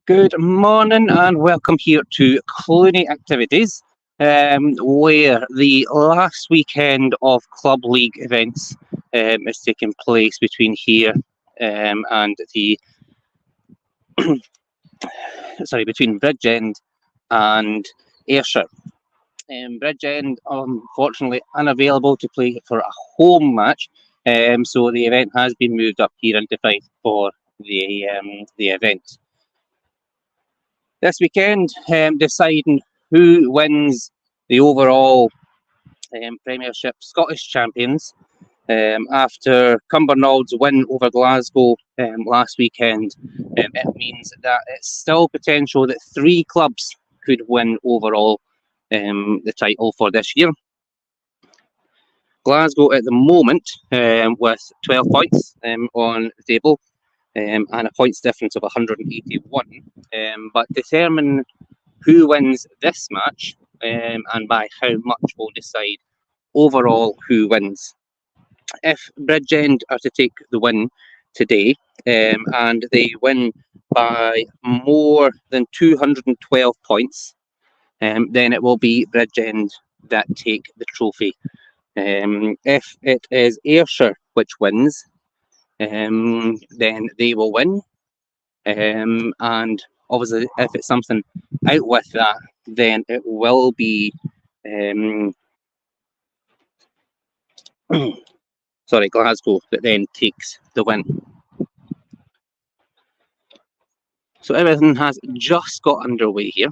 Good morning and welcome here to Clooney Activities, where the last weekend of Club League events is taking place between here and between Bridgend and Ayrshire. Bridgend, unfortunately, unavailable to play for a home match, so the event has been moved up here into Fife for the event. This weekend, deciding who wins the overall Premiership Scottish champions after Cumbernaulds win over Glasgow last weekend. It means that it's still potential that three clubs could win overall the title for this year. Glasgow at the moment with 12 points on the table and a points difference of 181, but determine who wins this match and by how much will decide overall who wins. If Bridgend are to take the win today and they win by more than 212 points, then it will be Bridgend that take the trophy. If it is Ayrshire which wins, then they will win. And obviously, if it's something out with that, then it will be Glasgow that then takes the win. So everything has just got underway here.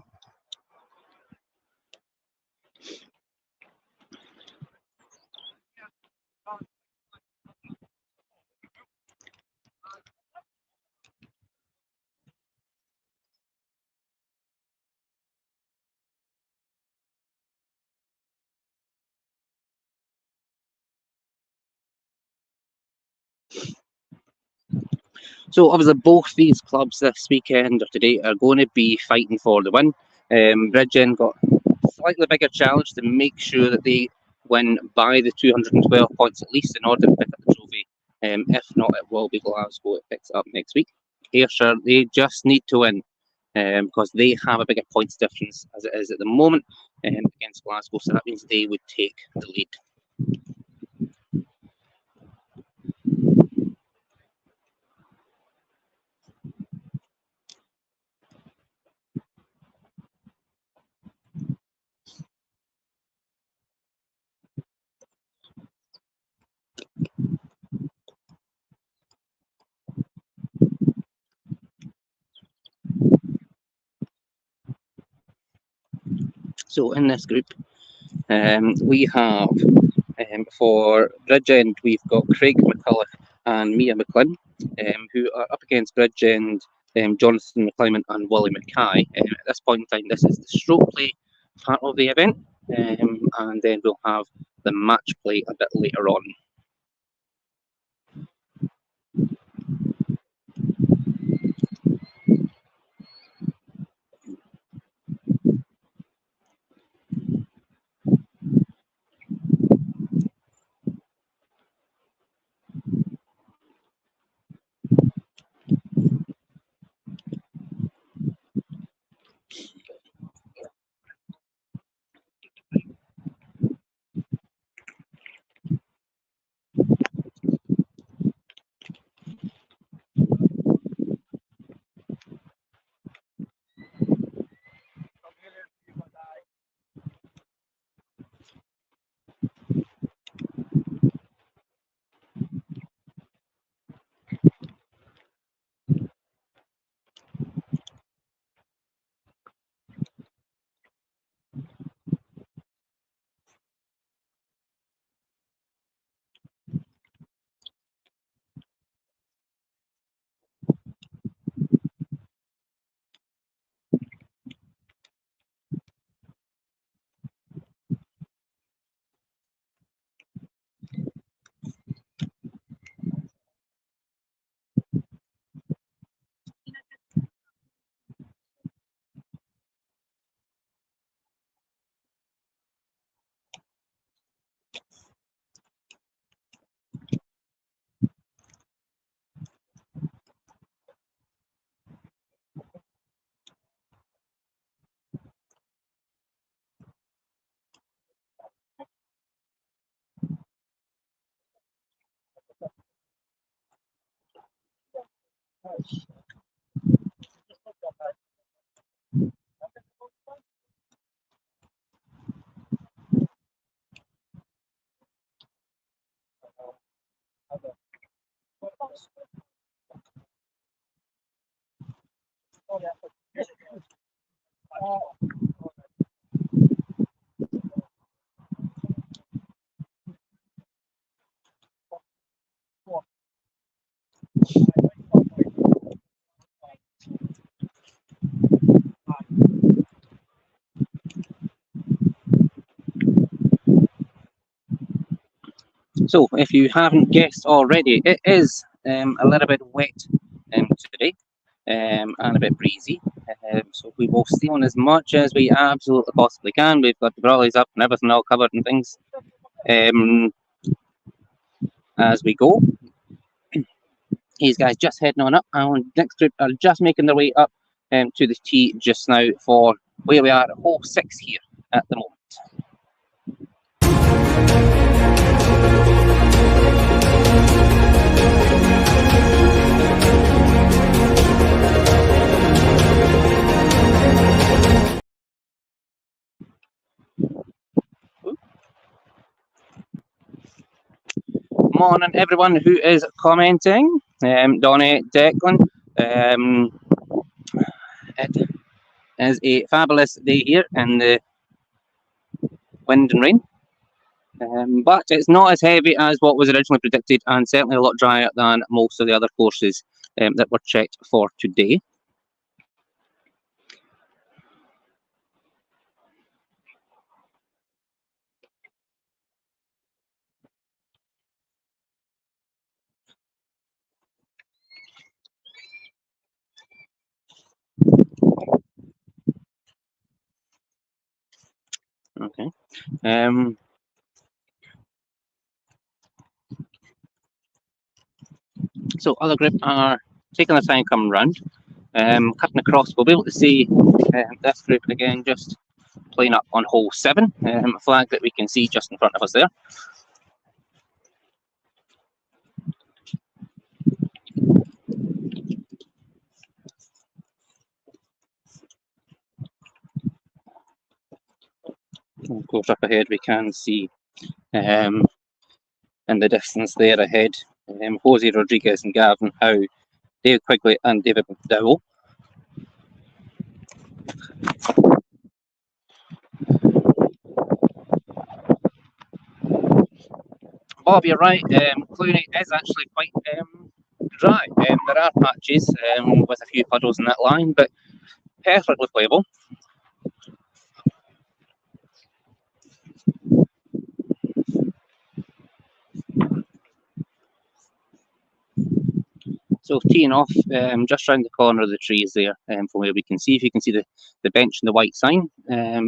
So obviously both these clubs this weekend or today are going to be fighting for the win. Bridgend got a slightly bigger challenge to make sure that they win by the 212 points at least in order to pick up the trophy. If not, it will be Glasgow that picks it up next week. Ayrshire, they just need to win because they have a bigger points difference as it is at the moment against Glasgow, so that means they would take the lead. So in this group, we have for Bridgend, we've got Craig McCulloch and Mia McLean, who are up against Bridgend, Jonathan McClyman and Willie Mackay. At this point in time, this is the stroke play part of the event, and then we'll have the match play a bit later on. So, if you haven't guessed already, it is a little bit wet today and a bit breezy. So, we will stay on as much as we absolutely possibly can. We've got the brollies up and everything all covered and things as we go. These guys just heading on up, and next group are just making their way up to the tee just now for where we are at hole 6 here at the moment. Morning, everyone who is commenting. Donny, Declan. It is a fabulous day here in the wind and rain. But it's not as heavy as what was originally predicted, and certainly a lot drier than most of the other courses that were checked for today. Okay. So other group are taking their time coming round, cutting across. We'll be able to see this group again just playing up on hole 7, a flag that we can see just in front of us there. Of course, up ahead we can see in the distance there ahead Jose Rodriguez and Gavin Howe, David Quigley and David McDowell. Bob, you're right, Clooney is actually quite dry. There are patches with a few puddles in that line, but perfectly playable. So teeing off just round the corner of the trees there from where we can see, if you can see the bench and the white sign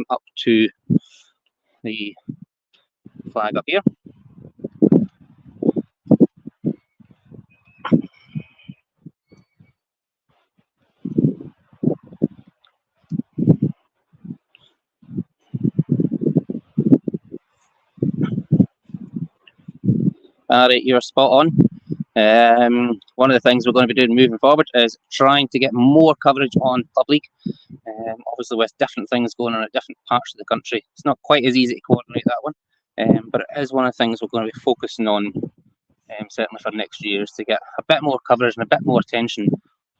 up to the flag up here. Barry, you're spot on. One of the things we're going to be doing moving forward is trying to get more coverage on Club League. Obviously, with different things going on at different parts of the country, it's not quite as easy to coordinate that one. But it is one of the things we're going to be focusing on, certainly for next year, is to get a bit more coverage and a bit more attention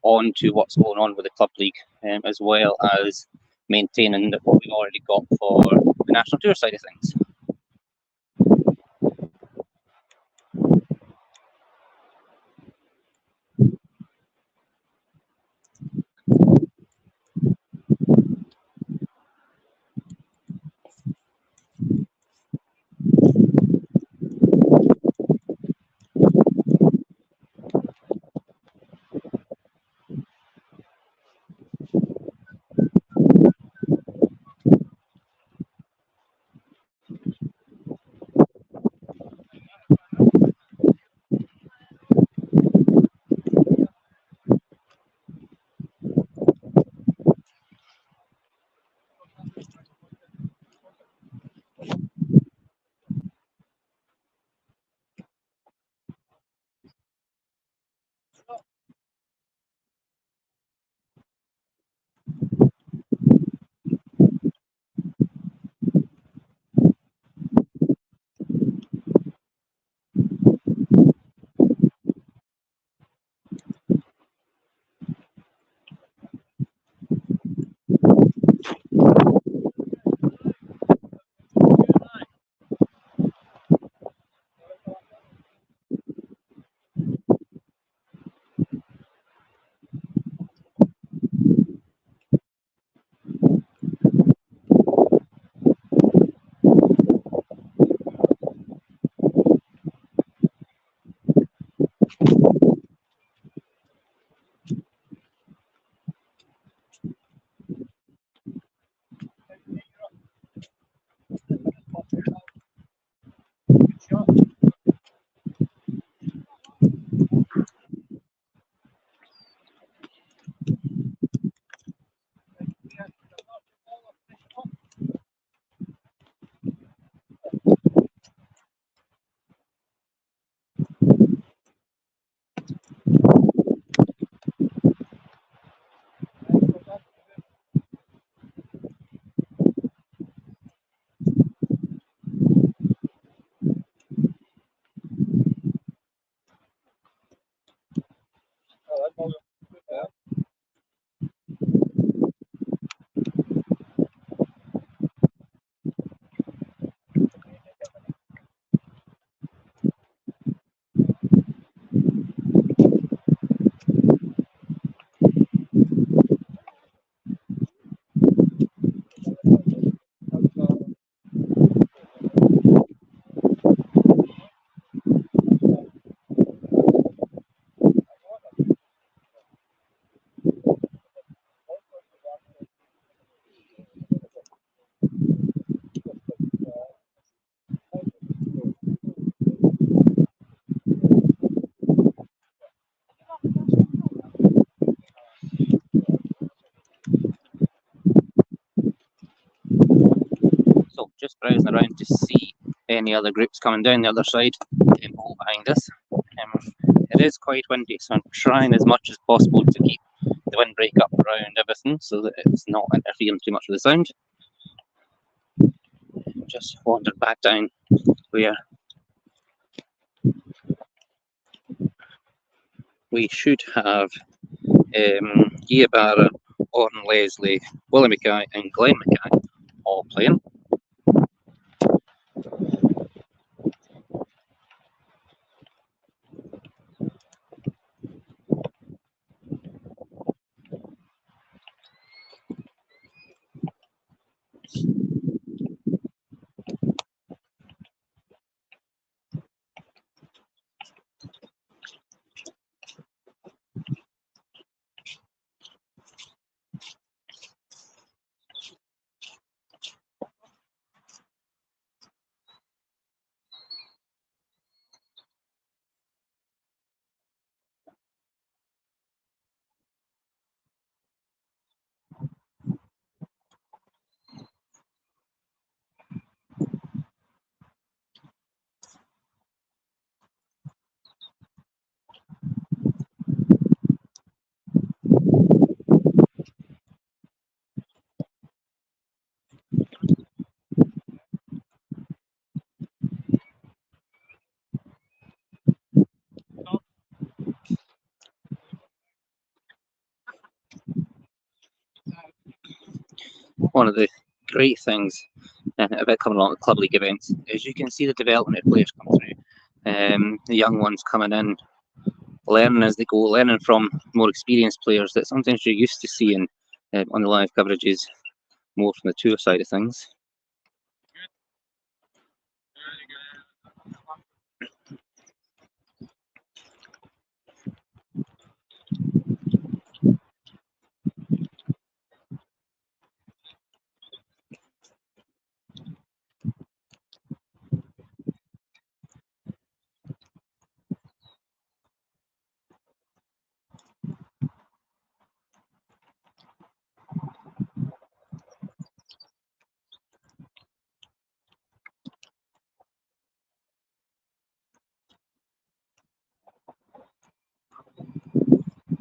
onto what's going on with the Club League, as well as maintaining what we've already got for the National Tour side of things. just browsing around to see any other groups coming down the other side, all behind us. It is quite windy, so I'm trying as much as possible to keep the windbreak up around everything so that it's not interfering too much with the sound. Just wandered back down where we should have Gia Barra, Orrin Leslie, Willie Mackay and Glenn Mackay all playing. One of the great things about coming along at Club League events is you can see the development of players come through. The young ones coming in, learning as they go, learning from more experienced players that sometimes you're used to seeing on the live coverages, more from the tour side of things.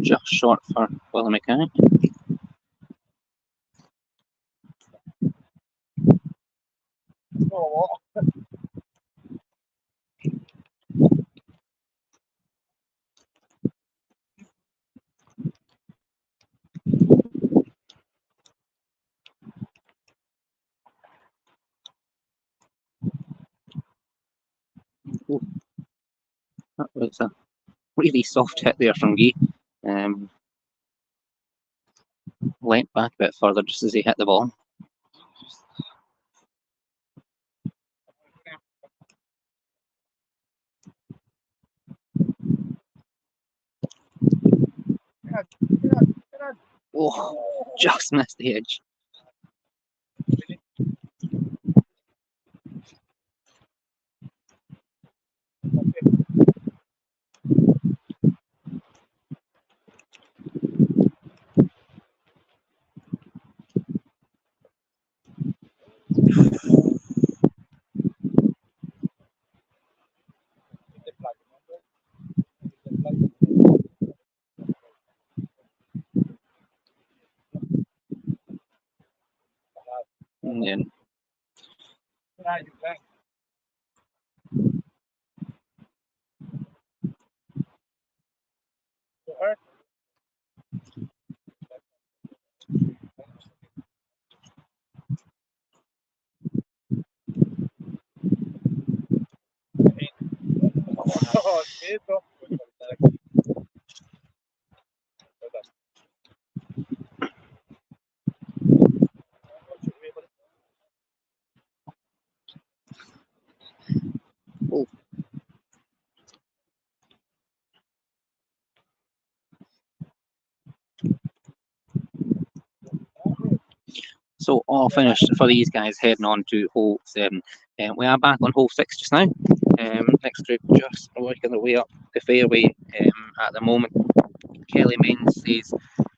Just short for Willie Mackay. Ooh, that was a really soft hit there from Guy. Went back a bit further just as he hit the ball. Oh, just missed the edge. Yeah. Oh. So all finished for these guys heading on to hole 7. We are back on hole 6 just now. Next group just working their way up the fairway at the moment. Kelly Menzies,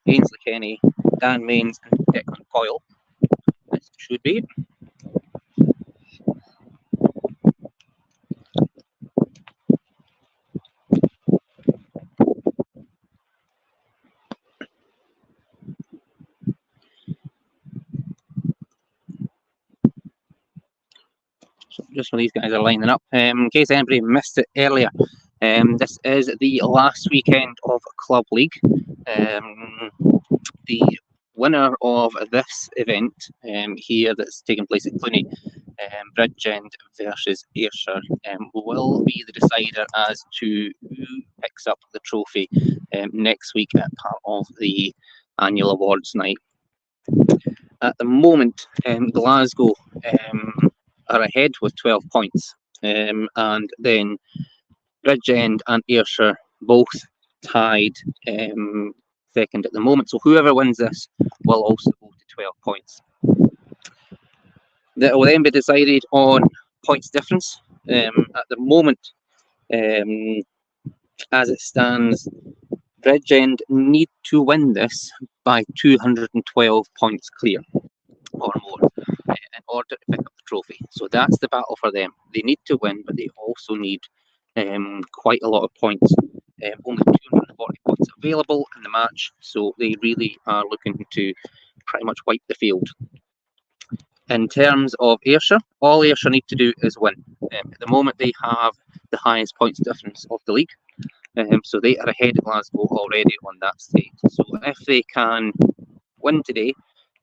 Ainsley Kenny, Dan Mains and Declan Coyle. This should be. So just when these guys are lining up, in case anybody missed it earlier, this is the last weekend of Club League. The winner of this event here that's taking place at Cluny, Bridgend versus Ayrshire, will be the decider as to who picks up the trophy next week at part of the annual awards night. At the moment, Glasgow are ahead with 12 points, and then Bridgend and Ayrshire both tied second at the moment. So whoever wins this will also go to 12 points. That will then be decided on points difference. At the moment, as it stands, Bridgend need to win this by 212 points clear or more in order to pick up the trophy. So that's the battle for them. They need to win, but they also need quite a lot of points. Only 240 points available in the match, so they really are looking to pretty much wipe the field. In terms of Ayrshire, all Ayrshire need to do is win. At the moment, they have the highest points difference of the league, so they are ahead of Glasgow already on that stage. So if they can win today,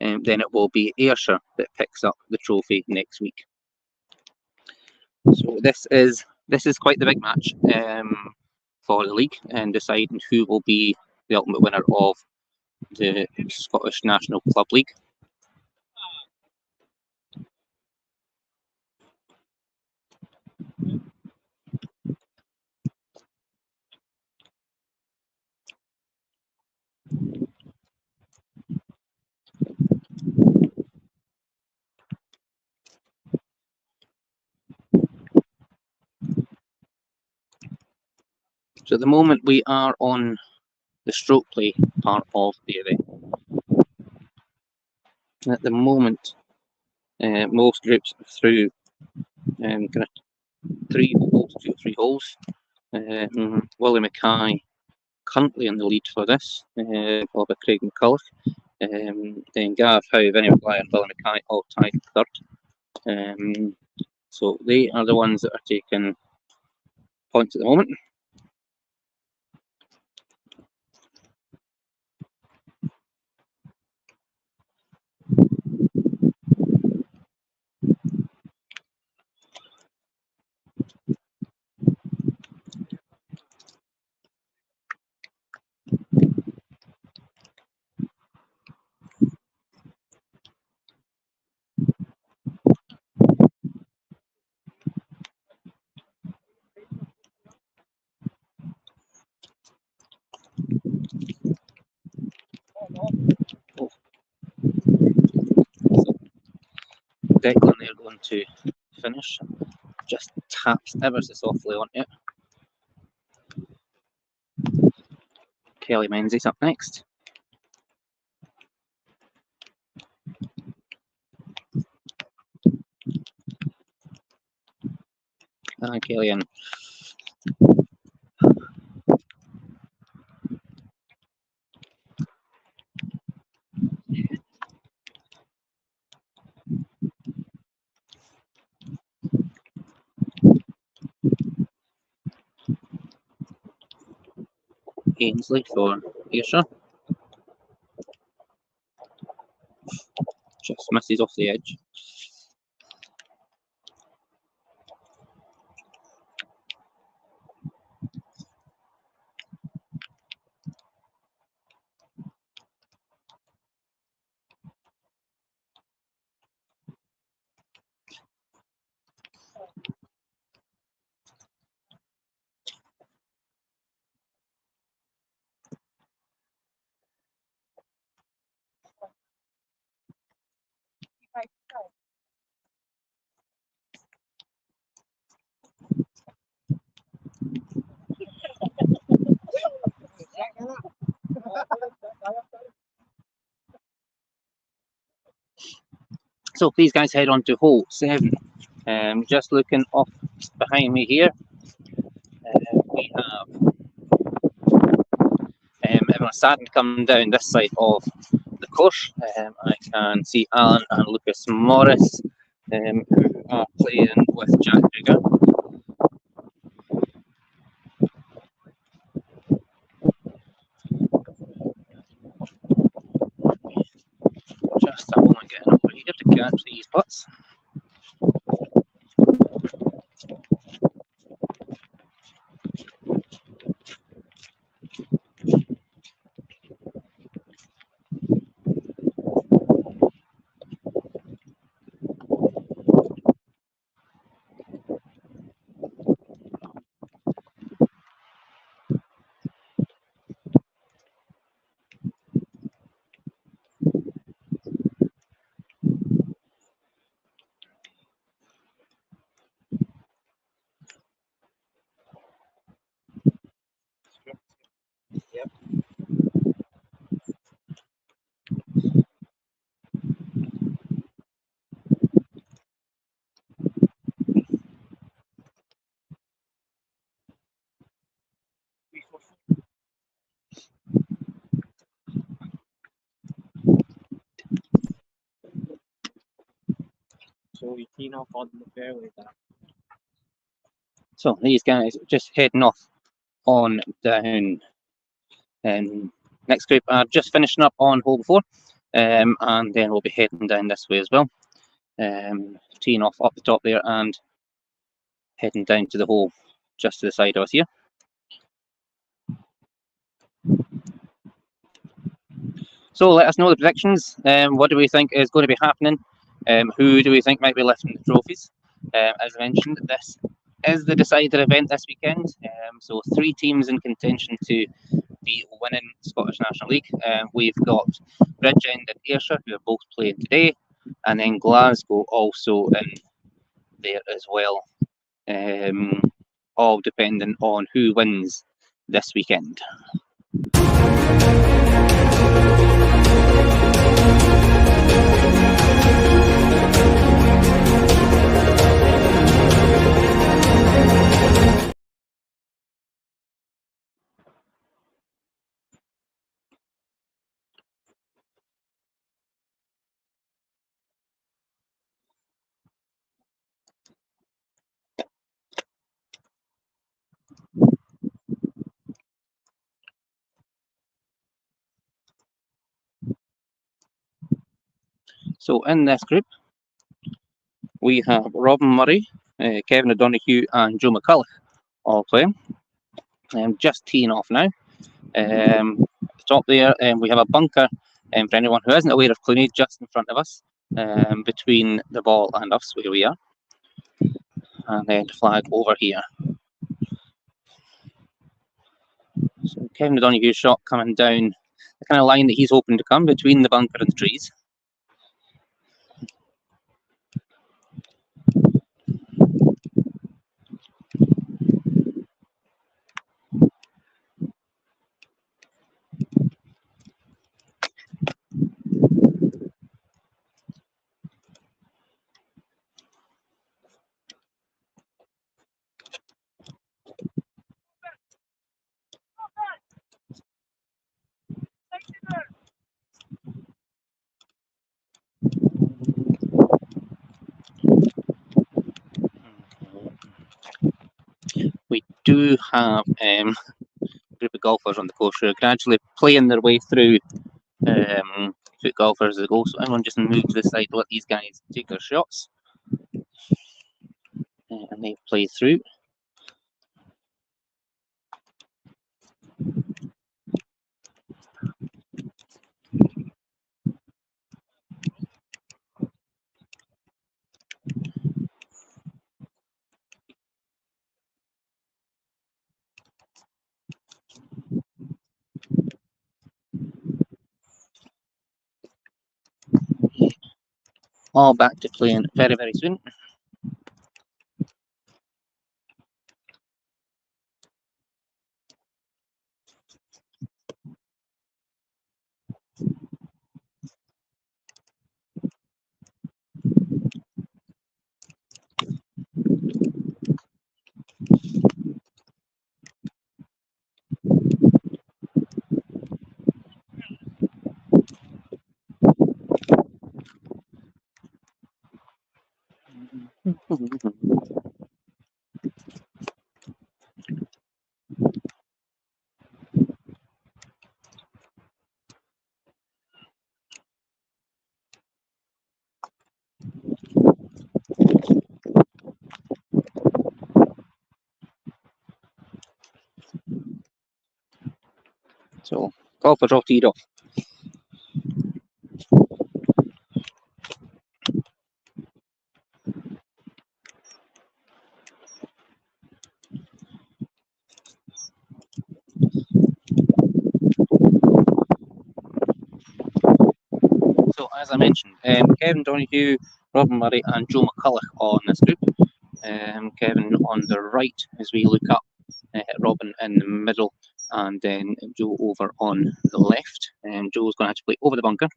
then it will be Ayrshire that picks up the trophy next week. So this is quite the big match for the league and deciding who will be the ultimate winner of the Scottish National Club League. So at the moment we are on the stroke play part of the event. At the moment, most groups are through kind of 3 holes, 2 or 3 holes. Willie Mackay currently in the lead for this, followed by Craig McCulloch. Then Gav Howe, Vinnie McGuire and Willie Mackay all tied third. So they are the ones that are taking points at the moment. Declan they're going to finish. Just taps ever so softly on it. Kelly Menzies up next. And Kelly in. Ainsley for Ayrshire. Just misses off the edge. So these guys head on to hole 7. Just looking off behind me here, we have everyone starting to come down this side of the course. I can see Alan and Lucas Morris, who are playing with Jack Digger. Just a moment getting over here to catch these putts. Yep. So we clean off on the fairway there. So these guys just heading off on down. Next group are just finishing up on hole 4, and then we'll be heading down this way as well. Teeing off up the top there and heading down to the hole just to the side of us here. So let us know the predictions. What do we think is going to be happening? Who do we think might be lifting the trophies? As I mentioned, this is the decider event this weekend. So 3 teams in contention to be winning Scottish National League. We've got Bridgend and Ayrshire, who are both playing today, and then Glasgow also in there as well. All depending on who wins this weekend. So in this group, we have Robin Murray, Kevin O'Donoghue and Joe McCulloch all playing. Just teeing off now. At the top there, we have a bunker for anyone who isn't aware of Clooney just in front of us, between the ball and us where we are. And then the flag over here. So Kevin O'Donoghue's shot coming down the kind of line that he's hoping to come between the bunker and the trees. We do have a group of golfers on the course who are gradually playing their way through foot golfers as a goal. So everyone just move to the side to let these guys take their shots. And they play through. All back to playing very, very soon. So golfers all teed off. So as I mentioned, Kevin Donoghue, Robin Murray and Joe McCulloch on this group. Kevin on the right as we look up, Robin in the middle, and then Joe over on the left. Joe's going to have to play over the bunker.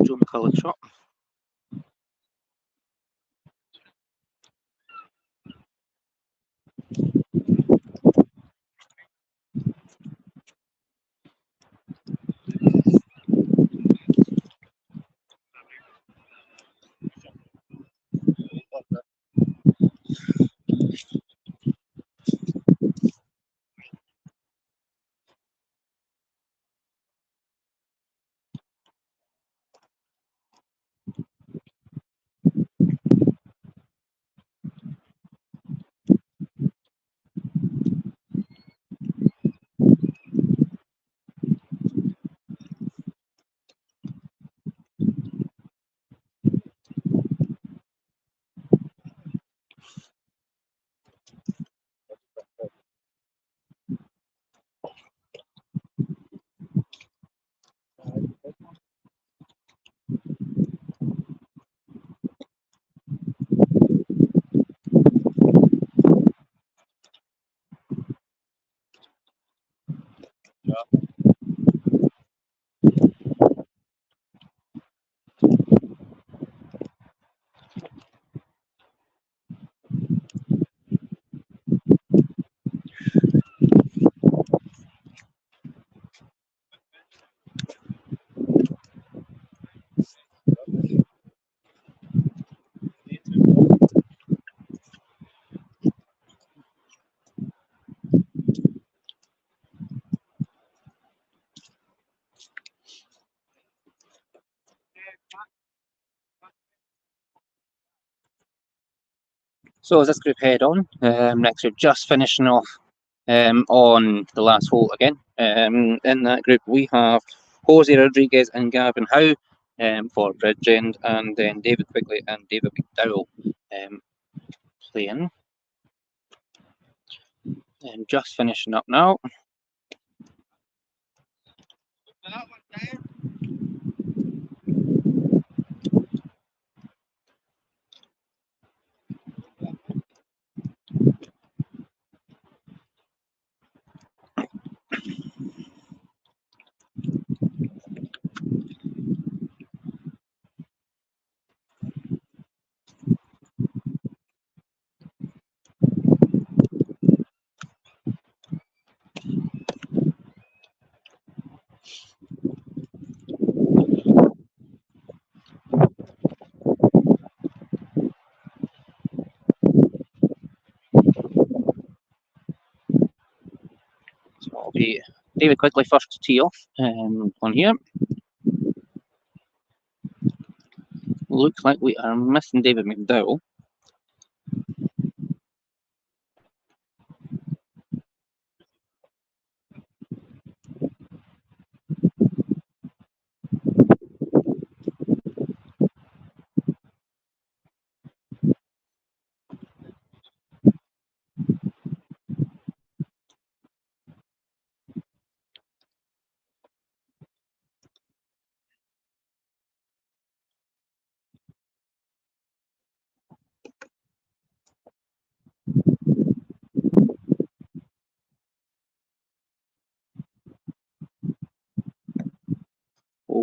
Joe McCulloch shot. So as this group head on, next group just finishing off on the last hole again. In that group we have Jose Rodriguez and Gavin Howe for Bridgend, and then David Quigley and David McDowell playing. And just finishing up now. So it'll be David Quigley first to tee off on here. Looks like we are missing David McDowell.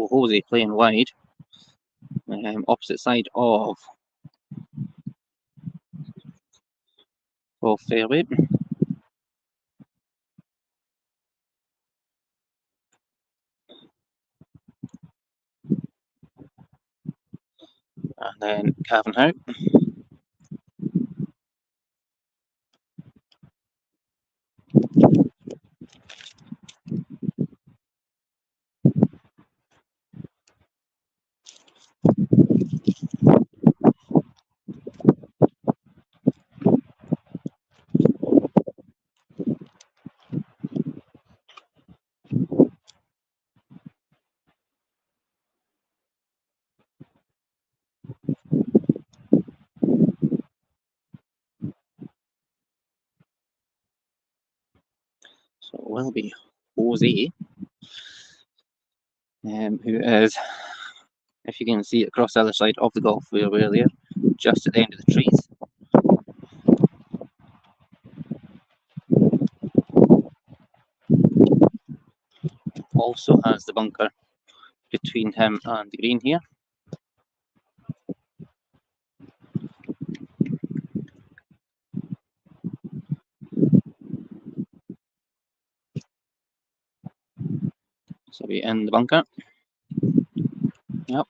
So Hosey playing wide, opposite side of fairway. And then Cavan out. So it will be Hosey, who is, if you can see, across the other side of the golf where we're there, just at the end of the trees. Also has the bunker between him and the green here. So we in the bunker. Yep.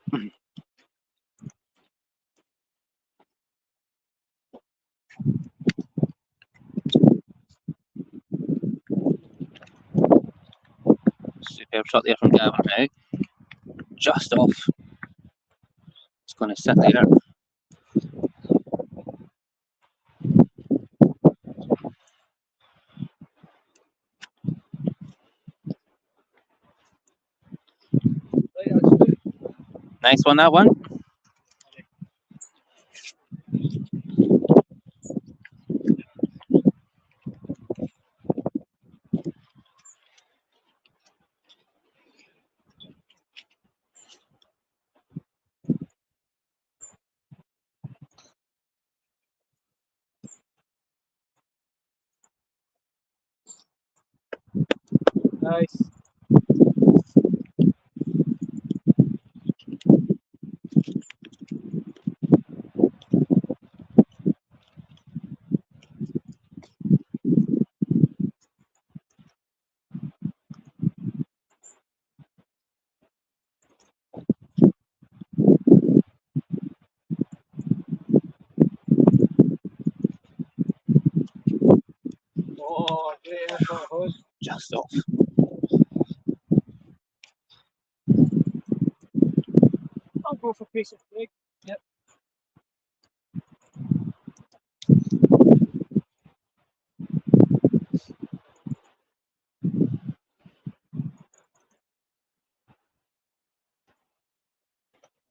Superb shot there from Gavin now. Just off. It's going to sit there. Nice one, that one. Nice. Oh, great effort, Hose. Just off. I'll go for piece of cake. Yep.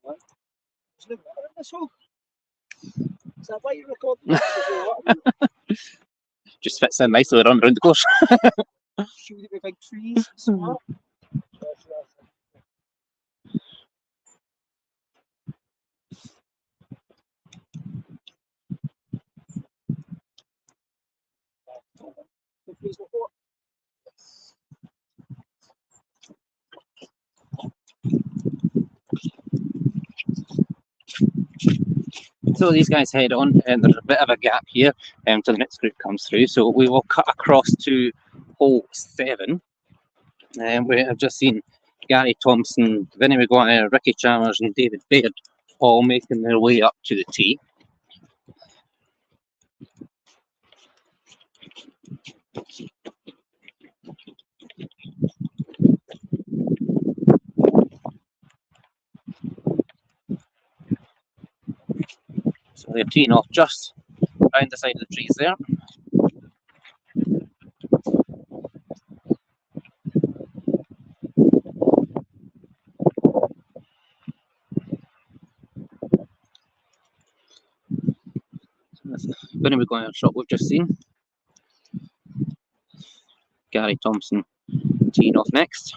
What? Is there water in this hole? Is that why you're recording this? Is there water? Just fits in nicely around the course. Should we be big trees? Smart. So these guys head on, and there's a bit of a gap here until the next group comes through. So we will cut across to hole 7. And we have just seen Gary Thompson, Vinnie Maguire, Ricky Chalmers, and David Baird all making their way up to the tee. So they're teeing off just round the side of the trees there. Vinnie Maguire shot we've just seen. Gary Thompson teeing off next.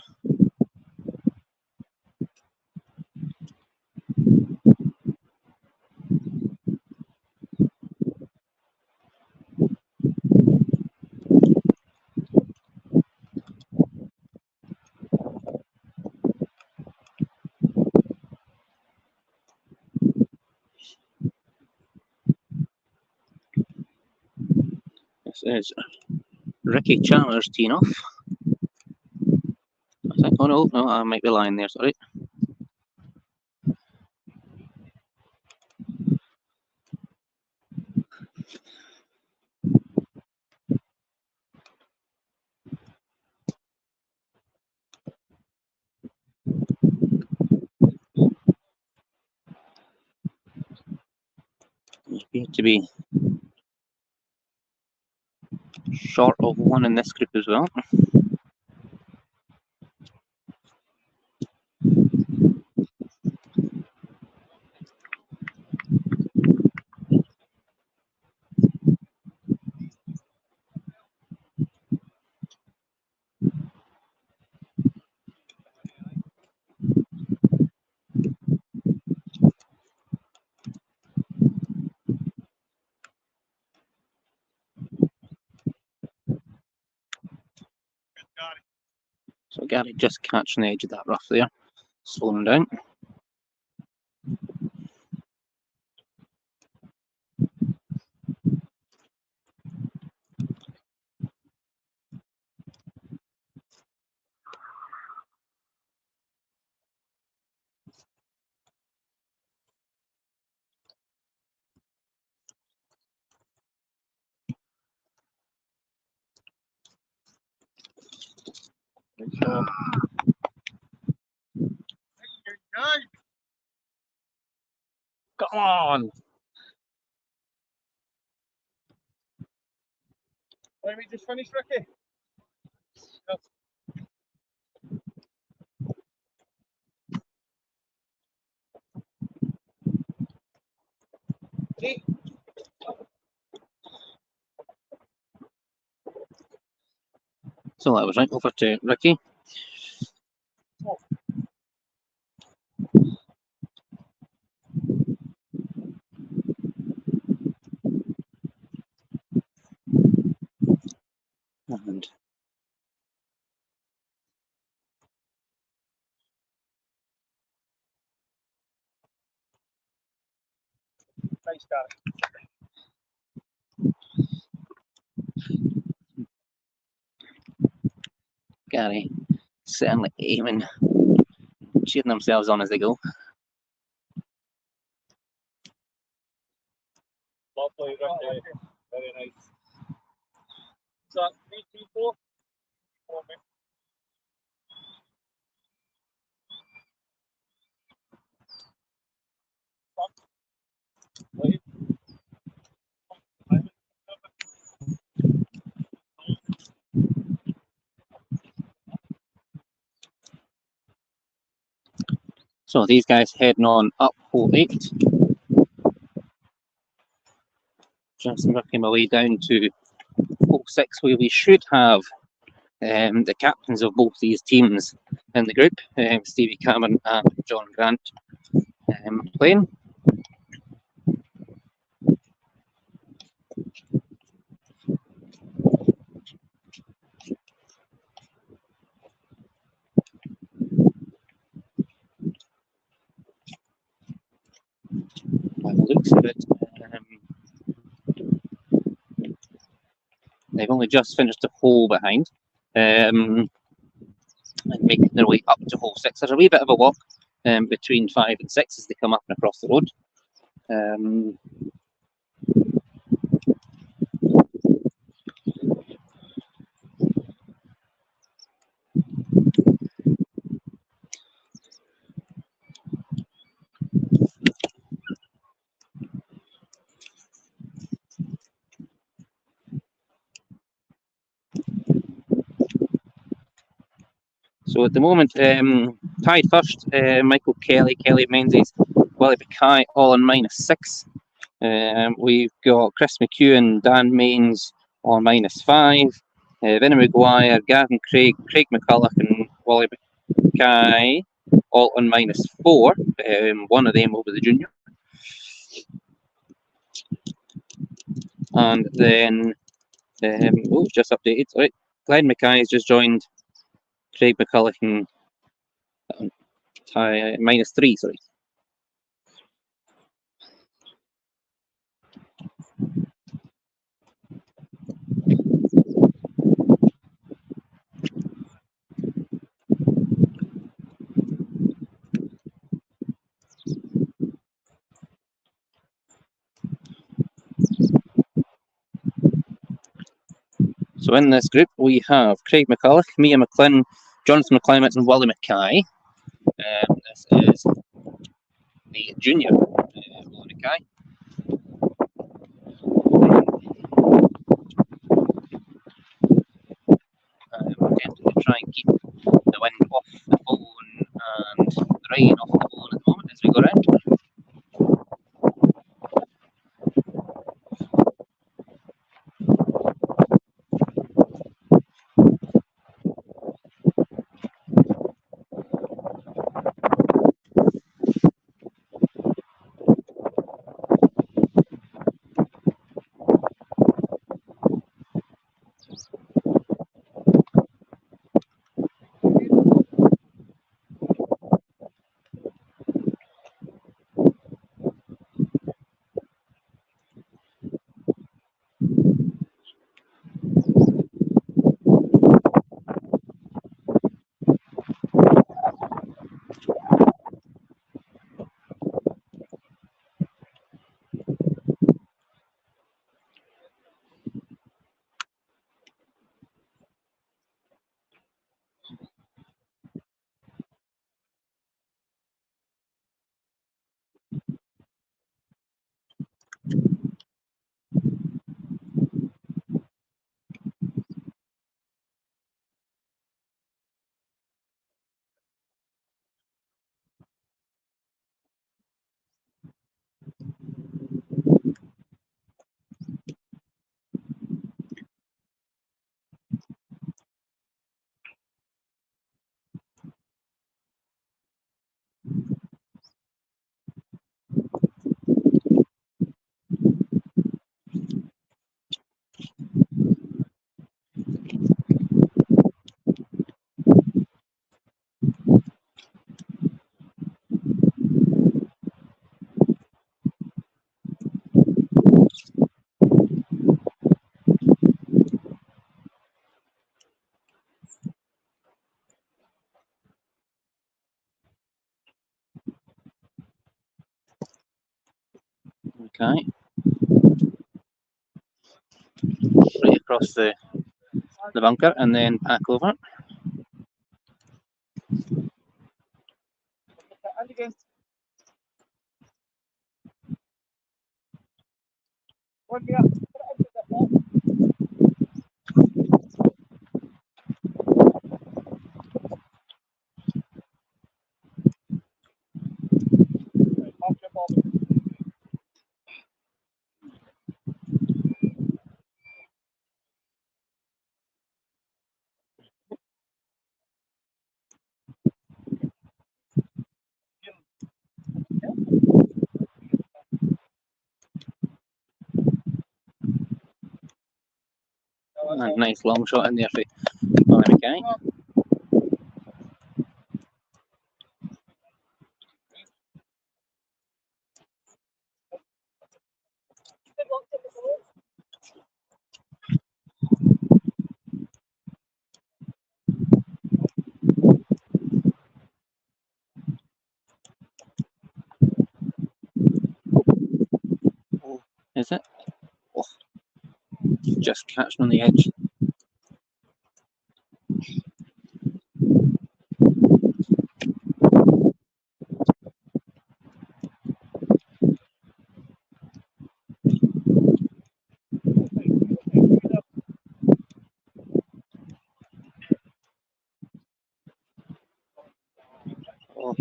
is Ricky Chandler's teeing off. I think, oh no, I might be lying there, sorry. Appear to be short of one in this group as well. So Gary just catching the edge of that rough there, slowing down. Come on! Let me just finish, Ricky. So that was right over to Ricky. And Nice, Gary. Gary certainly aiming, cheering themselves on as they go. Lovely, Ricky. Very nice. So, 3, 2, 4. So these guys heading on up hole 8. Just working my way down to hole 6, where we should have the captains of both these teams in the group, Stevie Cameron and John Grant, playing. By the looks of it, they've only just finished a hole behind, and making their way up to hole 6. There's a wee bit of a walk between 5 and 6 as they come up and across the road. So at the moment, tied first, Michael Kelly, Kelly Menzies, Willie Mackay, all on -6. We've got Chris McHugh and Dan Mains on -5. Vinnie Maguire, Gavin Craig, Craig McCulloch and Willie Mackay all on -4. One of them over the junior. And then, just updated, sorry. Glenn Mackay has just joined Craig McCulloch and -3, sorry. So in this group we have Craig McCulloch, Mia McClin, Jonathan McClimate and Wally Mackay. This is the junior Wally Mackay. Again, to try and keep the wind off the phone and the rain off the phone at the moment as we go around. Okay. Straight across the bunker and then pack over. And again. One me up. Put it into the hole. Off your ball. A nice long shot in there for Wally Mackay. Is it? Oh, just catching on the edge. Oh.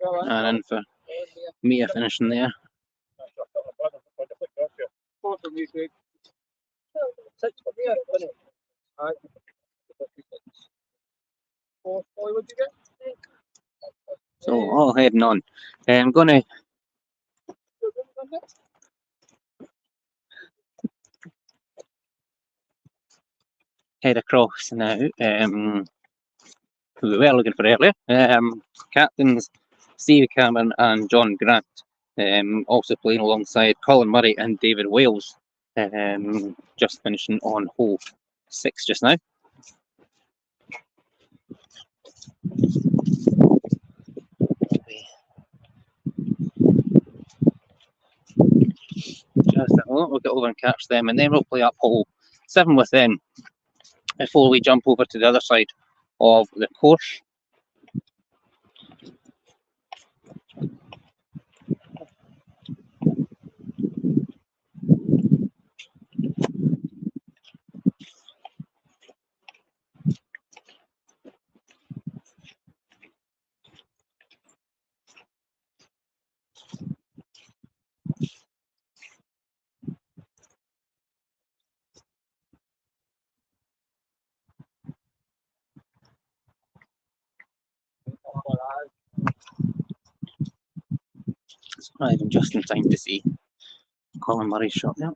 And in for Mia finishing there. So all heading on. I'm going to head across now. Who we were looking for earlier. Captains Steve Cameron and John Grant. Also playing alongside Colin Murray and David Wales. Just finishing on hole 6 just now. Just we'll get over and catch them, and then we'll play up hole 7 with them before we jump over to the other side of the course. It's arriving just in time to see Colin Murray's shot there.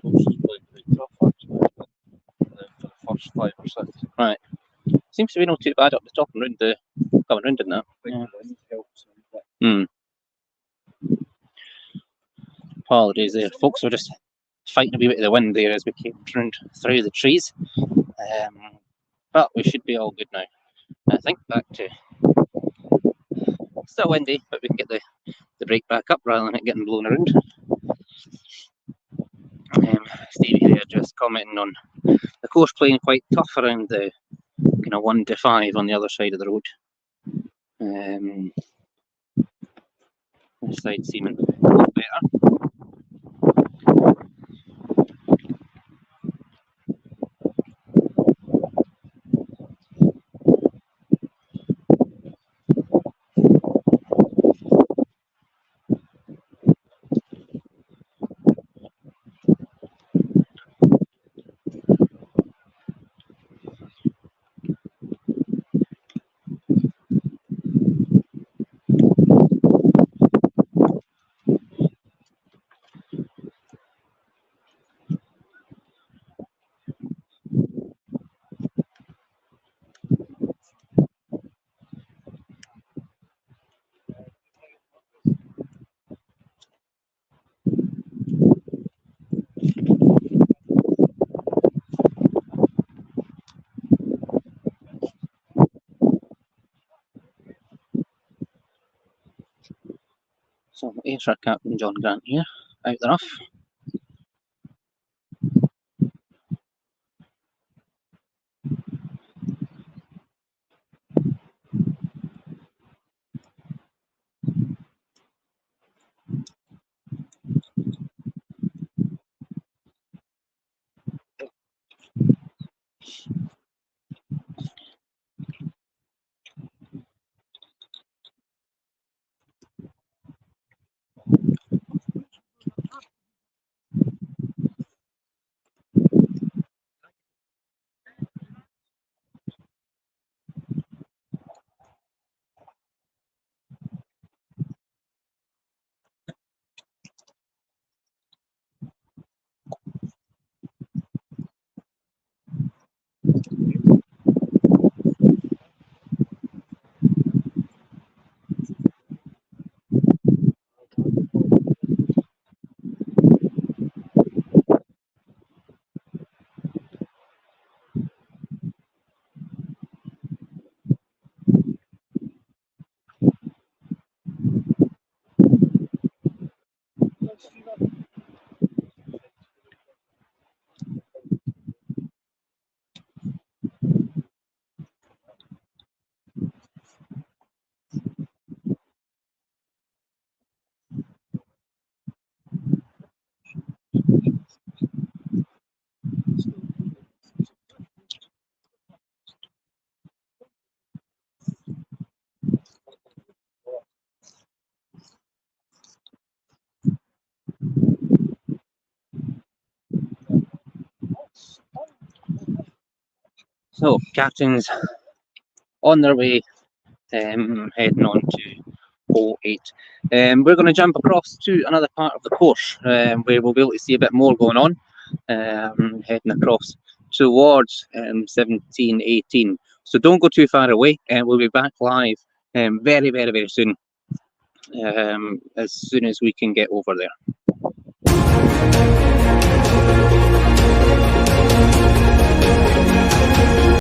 Course is quite tough actually. For the first 5 or 6. Right. Seems to be not too bad up the top and round the coming round in that. Big Yeah. wind helps a wee bit. Apologies there, folks. We're just fighting a wee bit of the wind there as we came through the trees. But we should be all good now. I think back to still windy, but we can get the brake back up rather than it getting blown around. Stevie there just commenting on the course playing quite tough around the kind of 1 to 5 on the other side of the road. This side seeming a lot better. So Ayrshire captain John Grant here, out the rough. So captains on their way, heading on to hole 8. We're going to jump across to another part of the course where we'll be able to see a bit more going on, heading across towards 17-18. So don't go too far away, and we'll be back live very, very, very soon, as soon as we can get over there.